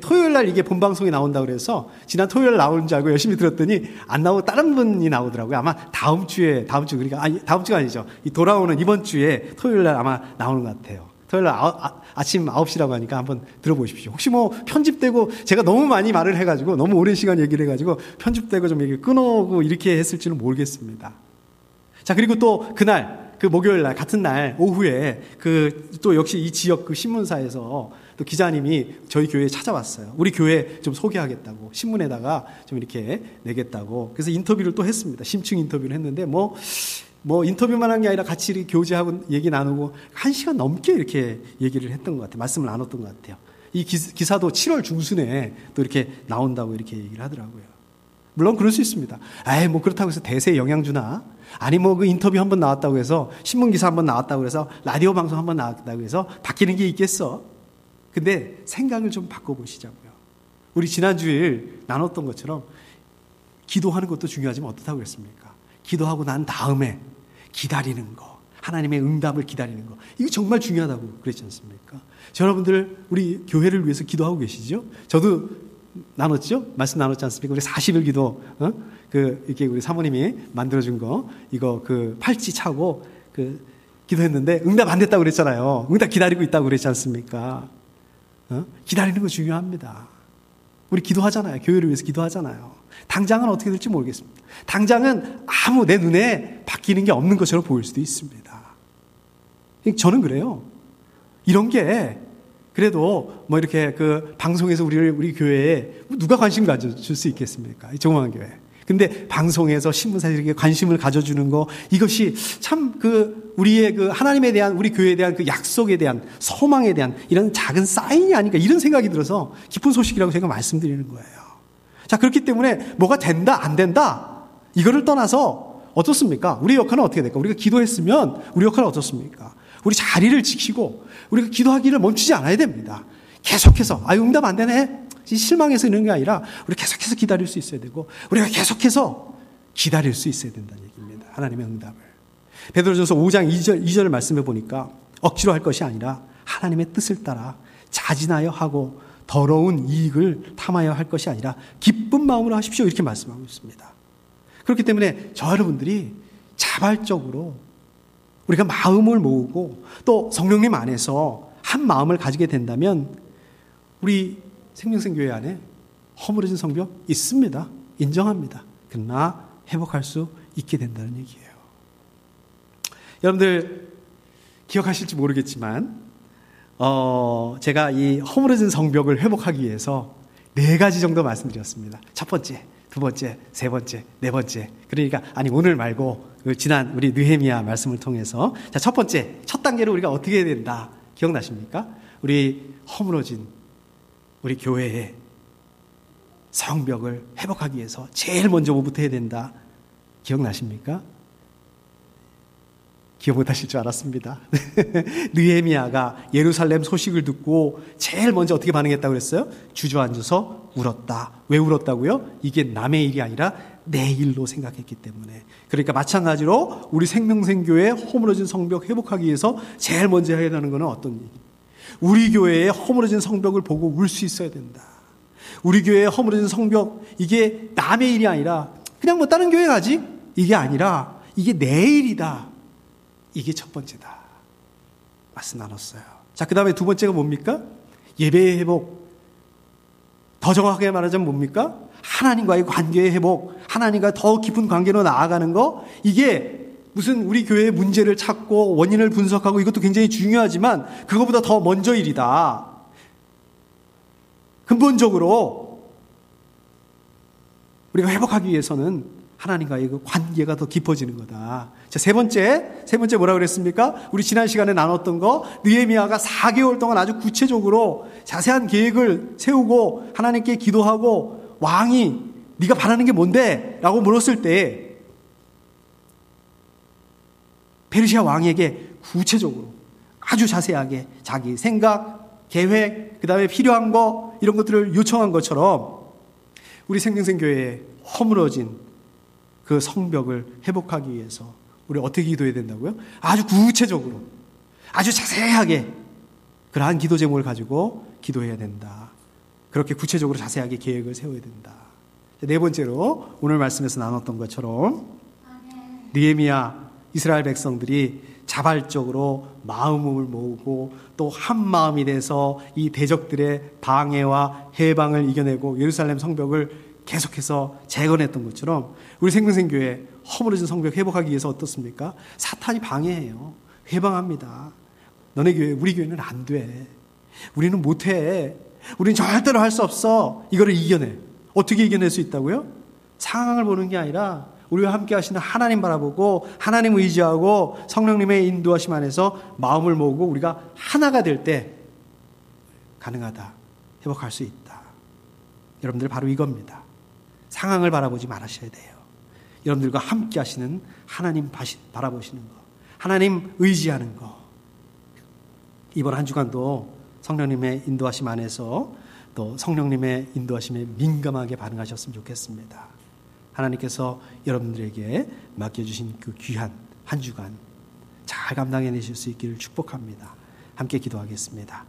토요일 날 이게 본방송이 나온다고 그래서 지난 토요일 나오는 줄 알고 열심히 들었더니 안 나오고 다른 분이 나오더라고요. 아마 다음 주 그러니까 다음 주가 아니죠. 돌아오는 이번 주에 토요일 날 아마 나오는 것 같아요. 토요일 날 아침 9시라고 하니까 한번 들어보십시오. 혹시 편집되고 제가 너무 많이 말을 해가지고 너무 오랜 시간 얘기를 해가지고 편집되고 좀 이렇게 끊어오고 이렇게 했을지는 모르겠습니다. 자, 그리고 또 그날, 그 목요일 날, 같은 날 오후에 또 역시 이 지역 그 신문사에서 또 기자님이 저희 교회에 찾아왔어요. 우리 교회 좀 소개하겠다고, 신문에다가 좀 이렇게 내겠다고. 그래서 인터뷰를 또 했습니다. 심층 인터뷰를 했는데 인터뷰만 한 게 아니라 같이 이렇게 교제하고 얘기 나누고 1시간 넘게 이렇게 얘기를 했던 것 같아요. 말씀을 나눴던 것 같아요. 이 기사도 7월 중순에 또 이렇게 나온다고 이렇게 얘기를 하더라고요. 물론 그럴 수 있습니다. 그렇다고 해서 대세에 영향 주나? 아니 그 인터뷰 한번 나왔다고 해서 신문 기사 한번 나왔다고 해서 라디오 방송 한번 나왔다고 해서 바뀌는 게 있겠어? 근데 생각을 좀 바꿔보시자고요. 우리 지난주일 나눴던 것처럼 기도하는 것도 중요하지만 어떻다고 그랬습니까? 기도하고 난 다음에 기다리는 거, 하나님의 응답을 기다리는 거, 이거 정말 중요하다고 그랬지 않습니까? 여러분들 우리 교회를 위해서 기도하고 계시죠? 저도 나눴죠? 말씀 나눴지 않습니까? 우리 40일 기도, 이렇게 우리 사모님이 만들어준 거, 이거 팔찌 차고 기도했는데 응답 안 됐다고 그랬잖아요. 응답 기다리고 있다고 그랬지 않습니까? 기다리는 거 중요합니다. 우리 기도하잖아요. 교회를 위해서 기도하잖아요. 당장은 어떻게 될지 모르겠습니다. 당장은 아무 내 눈에 바뀌는 게 없는 것처럼 보일 수도 있습니다. 저는 그래요. 이런 게 그래도 이렇게 방송에서 우리 교회에 누가 관심 가져줄 수 있겠습니까? 조그만 교회. 근데 방송에서 신문사들에게 관심을 가져주는 거, 이것이 참 우리의 하나님에 대한, 우리 교회에 대한 약속에 대한, 소망에 대한 이런 작은 사인이 아닌가, 이런 생각이 들어서 기쁜 소식이라고 제가 말씀드리는 거예요. 자, 그렇기 때문에 뭐가 된다, 안 된다, 이거를 떠나서 어떻습니까? 우리 역할은 어떻게 될까? 우리가 기도했으면 우리 역할은 어떻습니까? 우리 자리를 지키고 우리가 기도하기를 멈추지 않아야 됩니다. 계속해서 응답 안 되네 실망해서 이런 게 아니라 우리 계속해서 기다릴 수 있어야 되고 우리가 계속해서 기다릴 수 있어야 된다는 얘기입니다. 하나님의 응답을. 베드로전서 5장 2절 말씀해 보니까 억지로 할 것이 아니라 하나님의 뜻을 따라 자진하여 하고 더러운 이익을 탐하여 할 것이 아니라 기쁜 마음으로 하십시오. 이렇게 말씀하고 있습니다. 그렇기 때문에 저 여러분들이 자발적으로 우리가 마음을 모으고 또 성령님 안에서 한 마음을 가지게 된다면 우리 생명생교회 안에 허물어진 성벽 있습니다. 인정합니다. 그러나 회복할 수 있게 된다는 얘기예요. 여러분들 기억하실지 모르겠지만 제가 이 허물어진 성벽을 회복하기 위해서 4가지 정도 말씀드렸습니다. 첫 번째, 두 번째, 세 번째, 네 번째. 그러니까 오늘 말고 지난 우리 느헤미야 말씀을 통해서 자, 첫 번째, 첫 단계로 우리가 어떻게 해야 된다. 기억나십니까? 우리 허물어진 우리 교회의 성벽을 회복하기 위해서 제일 먼저 뭐부터 해야 된다. 기억나십니까? 기억 못하실 줄 알았습니다. 느헤미야가 예루살렘 소식을 듣고 제일 먼저 어떻게 반응했다고 그랬어요? 주저앉아서 울었다. 왜 울었다고요? 이게 남의 일이 아니라 내 일로 생각했기 때문에. 그러니까 마찬가지로 우리 생명생교회 허물어진 성벽 회복하기 위해서 제일 먼저 해야 하는 것은 어떤 얘기? 우리 교회의 허물어진 성벽을 보고 울 수 있어야 된다. 우리 교회의 허물어진 성벽, 이게 남의 일이 아니라 그냥 뭐 다른 교회 가지? 이게 아니라 이게 내 일이다. 이게 첫 번째다. 말씀 나눴어요. 자, 그 다음에 두 번째가 뭡니까? 예배의 회복. 더 정확하게 말하자면 뭡니까? 하나님과의 관계의 회복. 하나님과 더 깊은 관계로 나아가는 거. 이게 무슨 우리 교회의 문제를 찾고 원인을 분석하고 이것도 굉장히 중요하지만 그거보다 더 먼저 일이다. 근본적으로 우리가 회복하기 위해서는 하나님과의 그 관계가 더 깊어지는 거다. 자, 세 번째 뭐라고 그랬습니까? 우리 지난 시간에 나눴던 거, 느헤미야가 4개월 동안 아주 구체적으로 자세한 계획을 세우고 하나님께 기도하고 왕이 네가 바라는 게 뭔데? 라고 물었을 때 페르시아 왕에게 구체적으로 아주 자세하게 자기 생각, 계획, 그 다음에 필요한 거 이런 것들을 요청한 것처럼 우리 생명생교회에 허물어진 그 성벽을 회복하기 위해서 우리 어떻게 기도해야 된다고요? 아주 구체적으로, 아주 자세하게 그러한 기도 제목을 가지고 기도해야 된다. 그렇게 구체적으로 자세하게 계획을 세워야 된다. 네 번째로 오늘 말씀에서 나눴던 것처럼 느헤미야 이스라엘 백성들이 자발적으로 마음을 모으고 또 한 마음이 돼서 이 대적들의 방해와 해방을 이겨내고 예루살렘 성벽을 계속해서 재건했던 것처럼 우리 생명생교회 허물어진 성벽 회복하기 위해서 어떻습니까? 사탄이 방해해요. 회방합니다. 너네 교회, 우리 교회는 안 돼. 우리는 못해. 우리는 절대로 할 수 없어. 이거를 이겨내. 어떻게 이겨낼 수 있다고요? 상황을 보는 게 아니라 우리와 함께 하시는 하나님 바라보고 하나님 의지하고 성령님의 인도하심 안에서 마음을 모으고 우리가 하나가 될 때 가능하다. 회복할 수 있다. 여러분들 바로 이겁니다. 상황을 바라보지 말으셔야 돼요. 여러분들과 함께 하시는 하나님 바라보시는 거. 하나님 의지하는 거. 이번 한 주간도 성령님의 인도하심 안에서 또 성령님의 인도하심에 민감하게 반응하셨으면 좋겠습니다. 하나님께서 여러분들에게 맡겨주신 그 귀한 한 주간 잘 감당해내실 수 있기를 축복합니다. 함께 기도하겠습니다.